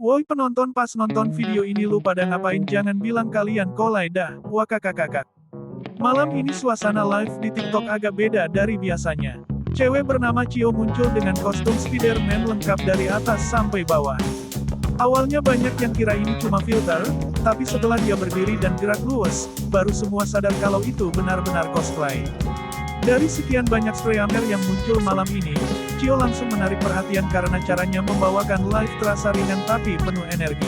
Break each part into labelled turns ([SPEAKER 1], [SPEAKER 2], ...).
[SPEAKER 1] Woi penonton, pas nonton video ini lu pada ngapain? Jangan bilang kalian kolai dah, wakakakakak. Malam ini suasana live di TikTok agak beda dari biasanya. Cewek bernama Cio muncul dengan kostum Spider-Man lengkap dari atas sampai bawah. Awalnya banyak yang kira ini cuma filter, tapi setelah dia berdiri dan gerak luwes, baru semua sadar kalau itu benar-benar cosplay. Dari sekian banyak streamer yang muncul malam ini, Cio langsung menarik perhatian karena caranya membawakan live terasa ringan tapi penuh energi.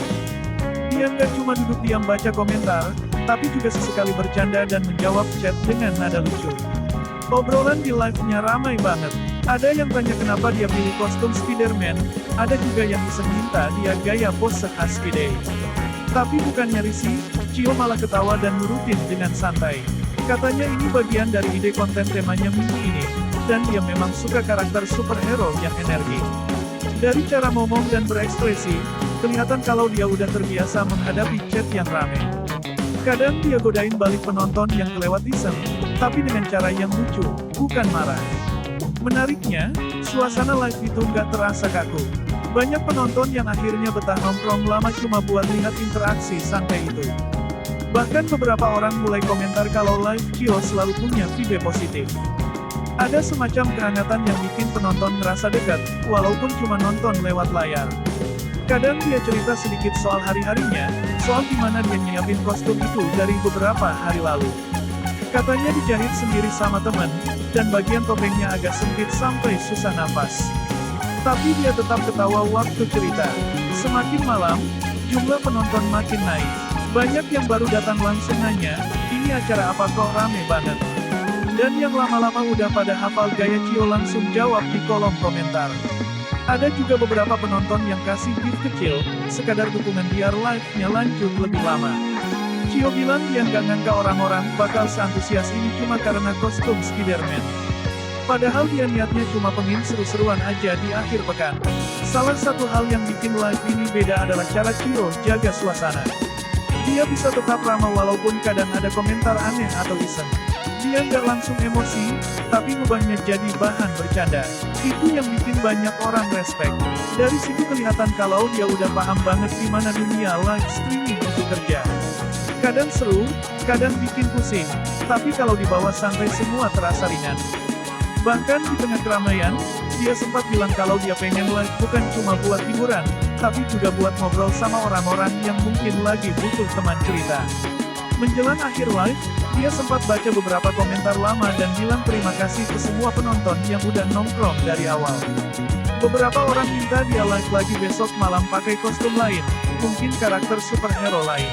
[SPEAKER 1] Dia nggak cuma duduk diam baca komentar, tapi juga sesekali bercanda dan menjawab chat dengan nada lucu. Obrolan di live-nya ramai banget. Ada yang tanya kenapa dia pilih kostum Spider-Man, ada juga yang iseng minta dia gaya pose khas Spidey. Tapi bukannya risih, Cio malah ketawa dan nurutin dengan santai. Katanya ini bagian dari ide konten temanya minggu ini, dan dia memang suka karakter superhero yang energi. Dari cara ngomong dan berekspresi, kelihatan kalau dia udah terbiasa menghadapi chat yang rame. Kadang dia godain balik penonton yang kelewat iseng, tapi dengan cara yang lucu, bukan marah. Menariknya, suasana live itu nggak terasa kaku. Banyak penonton yang akhirnya betah nongkrong lama cuma buat lihat interaksi santai itu. Bahkan beberapa orang mulai komentar kalau live Cio selalu punya vibe positif. Ada semacam kehangatan yang bikin penonton ngerasa dekat, walaupun cuma nonton lewat layar. Kadang dia cerita sedikit soal hari-harinya, soal gimana dia nyiapin kostum itu dari beberapa hari lalu. Katanya dijahit sendiri sama teman, dan bagian topengnya agak sempit sampai susah nafas. Tapi dia tetap ketawa waktu cerita. Semakin malam, jumlah penonton makin naik. Banyak yang baru datang langsung nanya, ini acara apa kok rame banget? Dan yang lama-lama udah pada hafal gaya Cio langsung jawab di kolom komentar. Ada juga beberapa penonton yang kasih gift kecil, sekadar dukungan biar live-nya lanjut lebih lama. Cio bilang dia nggak ngangka orang-orang bakal seantusias ini cuma karena kostum Spider-Man. Padahal dia niatnya cuma pengen seru-seruan aja di akhir pekan. Salah satu hal yang bikin live ini beda adalah cara Cio jaga suasana. Dia bisa tetap ramah walaupun kadang ada komentar aneh atau iseng. Dia nggak langsung emosi, tapi ngubahnya jadi bahan bercanda. Itu yang bikin banyak orang respect. Dari situ kelihatan kalau dia udah paham banget gimana dunia live streaming itu kerja. Kadang seru, kadang bikin pusing, tapi kalau dibawa santai semua terasa ringan. Bahkan di tengah keramaian, dia sempat bilang kalau dia pengen live bukan cuma buat hiburan, tapi juga buat ngobrol sama orang-orang yang mungkin lagi butuh teman cerita. Menjelang akhir live, dia sempat baca beberapa komentar lama dan bilang terima kasih ke semua penonton yang udah nongkrong dari awal. Beberapa orang minta dia live lagi besok malam pakai kostum lain, mungkin karakter superhero lain.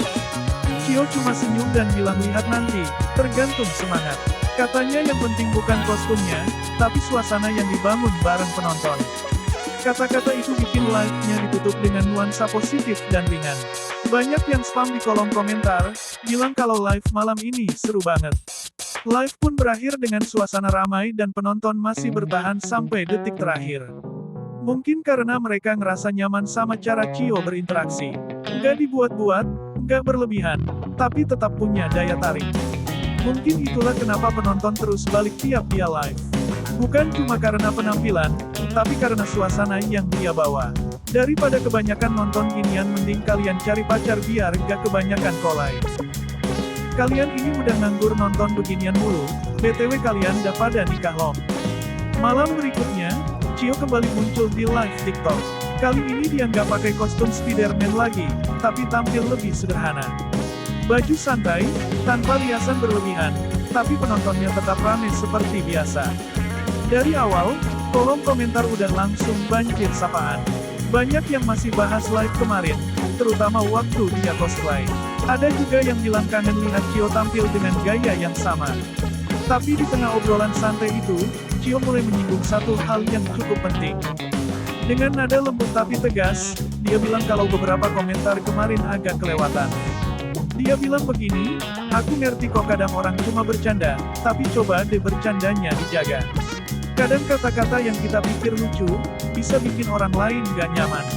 [SPEAKER 1] Cio cuma senyum dan bilang lihat nanti, tergantung semangat. Katanya yang penting bukan kostumnya, tapi suasana yang dibangun bareng penonton. Kata-kata itu bikin live-nya ditutup dengan nuansa positif dan ringan. Banyak yang spam di kolom komentar, bilang kalau live malam ini seru banget. Live pun berakhir dengan suasana ramai dan penonton masih bertahan sampai detik terakhir. Mungkin karena mereka ngerasa nyaman sama cara Cio berinteraksi. Nggak dibuat-buat, nggak berlebihan, tapi tetap punya daya tarik. Mungkin itulah kenapa penonton terus balik tiap dia live. Bukan cuma karena penampilan, tapi karena suasana yang dia bawa. Daripada kebanyakan nonton ginian mending kalian cari pacar biar gak kebanyakan kolai. Kalian ini udah nganggur nonton beginian mulu, BTW kalian udah pada nikah lom. Malam berikutnya, Cio kembali muncul di live TikTok. Kali ini dia nggak pakai kostum Spider-Man lagi, tapi tampil lebih sederhana. Baju santai, tanpa riasan berlebihan, tapi penontonnya tetap ramai seperti biasa. Dari awal, kolom komentar udah langsung banjir sapaan. Banyak yang masih bahas live kemarin, terutama waktu dia cosplay. Ada juga yang bilang kangen lihat Cio tampil dengan gaya yang sama. Tapi di tengah obrolan santai itu, Cio mulai menyinggung satu hal yang cukup penting. Dengan nada lembut tapi tegas, dia bilang kalau beberapa komentar kemarin agak kelewatan. Dia bilang begini, aku ngerti kok kadang orang cuma bercanda, tapi coba deh bercandanya dijaga. Kadang kata-kata yang kita pikir lucu, bisa bikin orang lain gak nyaman.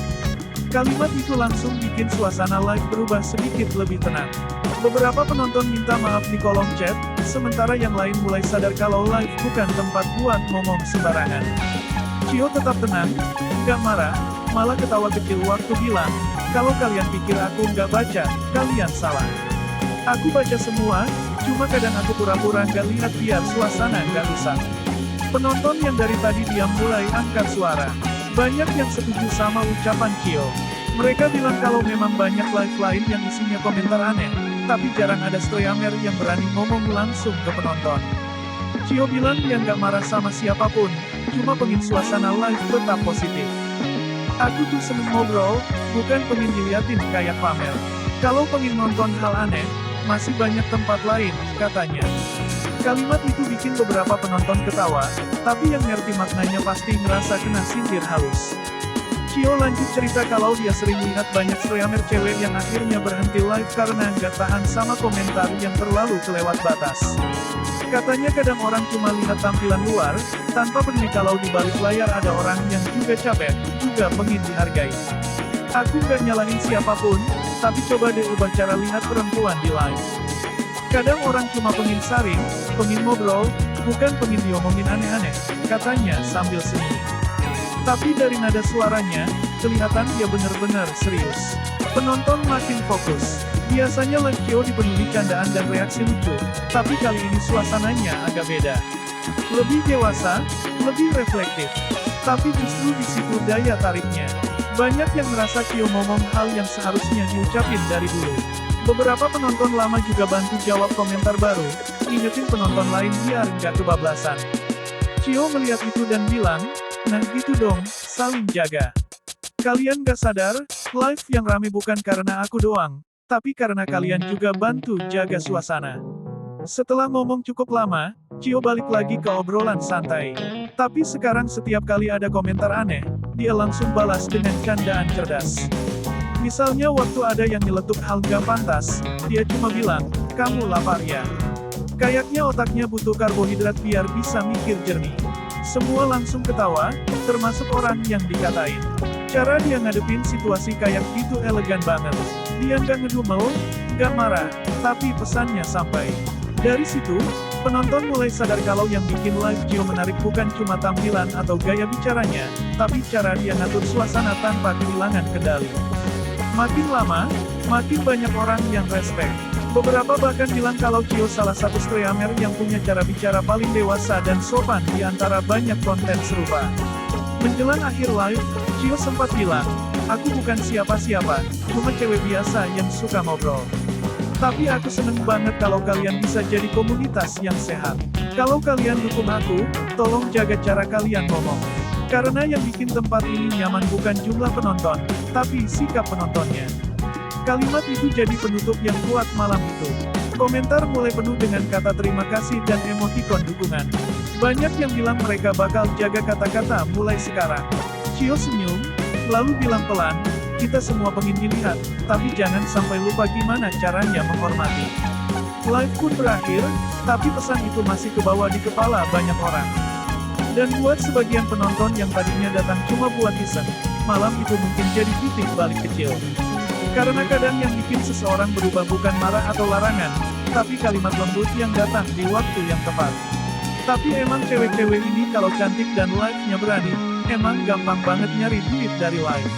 [SPEAKER 1] Kalimat itu langsung bikin suasana live berubah sedikit lebih tenang. Beberapa penonton minta maaf di kolom chat, sementara yang lain mulai sadar kalau live bukan tempat buat ngomong sembarangan. Cio tetap tenang, gak marah, malah ketawa kecil waktu bilang, Kalau kalian pikir aku nggak baca, kalian salah. Aku baca semua, cuma kadang aku pura-pura nggak lihat biar suasana nggak rusak. Penonton yang dari tadi diam mulai angkat suara. Banyak yang setuju sama ucapan Cio. Mereka bilang kalau memang banyak live lain yang isinya komentar aneh, tapi jarang ada streamer yang berani ngomong langsung ke penonton. Cio bilang dia nggak marah sama siapapun, cuma pengen suasana live tetap positif. Aku tuh seneng ngobrol, bukan pengen diliatin kayak pamer. Kalau pengen nonton hal aneh, masih banyak tempat lain, katanya. Kalimat itu bikin beberapa penonton ketawa, tapi yang ngerti maknanya pasti ngerasa kena sindir halus. Cio lanjut cerita kalau dia sering lihat banyak streamer cewek yang akhirnya berhenti live karena nggak tahan sama komentar yang terlalu kelewat batas. Katanya kadang orang cuma lihat tampilan luar, tanpa peduli kalau di balik layar ada orang yang juga capek, juga pengen dihargai. Aku nggak nyalahin siapapun, tapi coba deh ubah cara lihat perempuan di live. Kadang orang cuma pengen saring, pengen ngobrol, bukan pengen diomongin aneh-aneh, katanya sambil senyum. Tapi dari nada suaranya, kelihatan dia benar-benar serius. Penonton makin fokus. Biasanya live Cio dipenuhi candaan dan reaksi lucu, tapi kali ini suasananya agak beda. Lebih dewasa, lebih reflektif. Tapi justru di situ daya tariknya. Banyak yang merasa Cio ngomong hal yang seharusnya diucapin dari dulu. Beberapa penonton lama juga bantu jawab komentar baru, ingetin penonton lain biar nggak kebablasan. Cio melihat itu dan bilang, "Nah gitu dong, saling jaga. Kalian gak sadar, live yang rame bukan karena aku doang, tapi karena kalian juga bantu jaga suasana." Setelah ngomong cukup lama, Cio balik lagi ke obrolan santai. Tapi sekarang setiap kali ada komentar aneh, dia langsung balas dengan candaan cerdas. Misalnya waktu ada yang nyeletuk hal gak pantas, dia cuma bilang, "Kamu lapar ya?" Kayaknya otaknya butuh karbohidrat biar bisa mikir jernih. Semua langsung ketawa, termasuk orang yang dikatain. Cara dia ngadepin situasi kayak gitu elegan banget. Dia nggak ngedumel, nggak marah, tapi pesannya sampai. Dari situ, penonton mulai sadar kalau yang bikin live Cio menarik bukan cuma tampilan atau gaya bicaranya, tapi cara dia ngatur suasana tanpa kehilangan kendali. Makin lama, makin banyak orang yang respect. Beberapa bahkan bilang kalau Cio salah satu streamer yang punya cara bicara paling dewasa dan sopan di antara banyak konten serupa. Menjelang akhir live, Cio sempat bilang, "Aku bukan siapa-siapa, cuma cewek biasa yang suka ngobrol. Tapi aku seneng banget kalau kalian bisa jadi komunitas yang sehat. Kalau kalian dukung aku, tolong jaga cara kalian ngomong. Karena yang bikin tempat ini nyaman bukan jumlah penonton, tapi sikap penontonnya." Kalimat itu jadi penutup yang kuat malam itu. Komentar mulai penuh dengan kata terima kasih dan emotikon dukungan. Banyak yang bilang mereka bakal jaga kata-kata mulai sekarang. Cio senyum, lalu bilang pelan, "Kita semua pengen dilihat, tapi jangan sampai lupa gimana caranya menghormati." Live pun berakhir, tapi pesan itu masih kebawa di kepala banyak orang. Dan buat sebagian penonton yang tadinya datang cuma buat iseng, malam itu mungkin jadi titik balik kecil. Karena kadang yang bikin seseorang berubah bukan marah atau larangan, tapi kalimat lembut yang datang di waktu yang tepat. Tapi emang cewek-cewek ini kalau cantik dan live-nya berani, emang gampang banget nyari duit dari live.